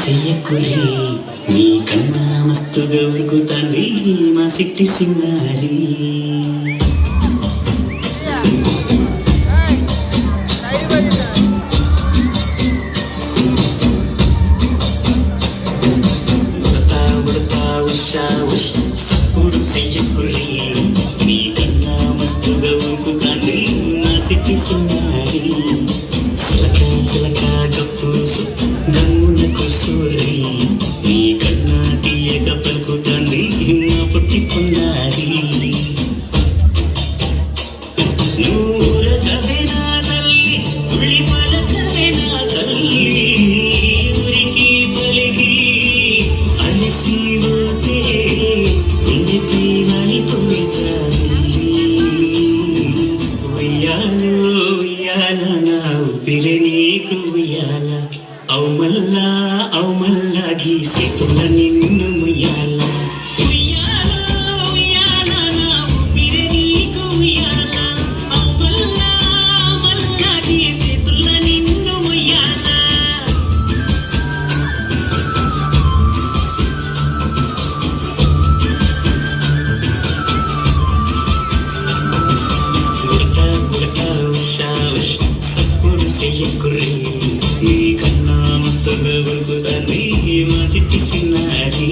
చెయ్యకురే నీ కన్నా మస్తుగా ఉరుకుతాంది మా సిట్టి సింగారి సప్పుడు చెయ్యకురే నీ కన్నా మస్తుగా ఉరుకుతాంది మా సిట్టి సింగారి సిలక సిలక గప్పుసు గమ్మునకు సూరి నీ కన్నా తీయక పలుకుతాంది నా పుట్టికున్నారి నూరగవే నా తల్లి ఉళ్ళి పలకవే నా తల్లి ఉరికి పలికి అలిసి ఉంటే ఇంటికి వలిపోయి ఉయ్యాలో ఉయ్యాల నా ఊపిరి నీకు ఉయ్యాల అవుమల్లా గీసేతుల నిన్ను ముయ్యాల ఉయ్యాల ఉయ్యాల నా ఊపిరి నీకు ఉయ్యాల అవుమల్లా గీసేతుల నిన్ను ముయ్యాల సప్పుడు చెయ్యకురే నీ కన్నా మస్తుగా ఉరుకుతాంది మా సిట్టి సిన్నారి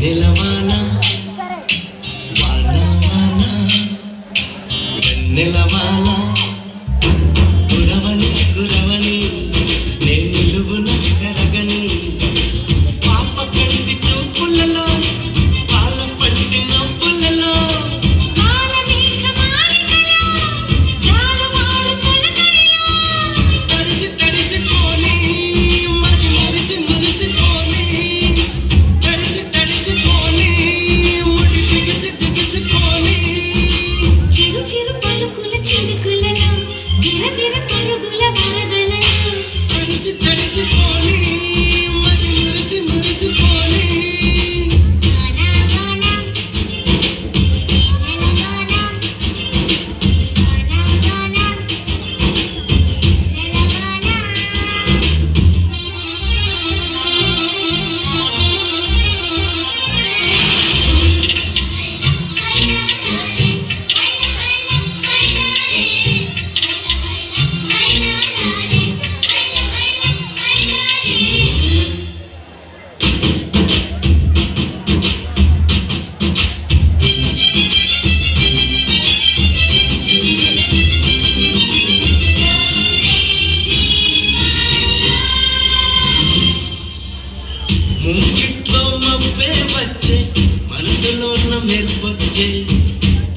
నెలవాన వాన వాన నెలవాన గురవని గురవని నేను నిలువున కరగని పాప కంటి చూపులలో పాల పంటి నవ్వులలో తడిసి తడిసిపోని మరి మురిసి మురిసిపోని ముంగిట్లో మబ్బే వచ్చే మనసులో ఉన్న మెరుపొచ్చే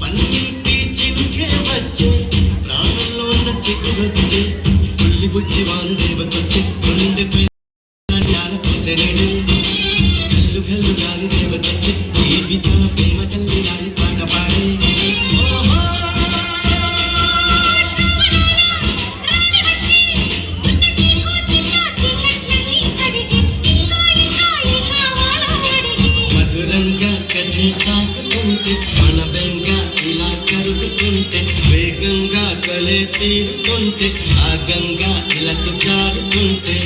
పన్నీటి చిరుకే వచ్చే ప్రాణంలో ఉన్న చిక్కు వచ్చే పుల్లి బుచ్చి వారు దేవతొచ్చే గుండెపై పోసేనేడు గల్లు గల్లు గాలి దేవతొచ్చే ఈ విధ ప్రేమ చల్లి రాయి పాట పాడే సాగుతుంటే మన బెంగ ఇలా కరుగుతుంటే వేగంగా కలే తీరుతుంటే ఆ గంగా ఇలా జారుతుంటే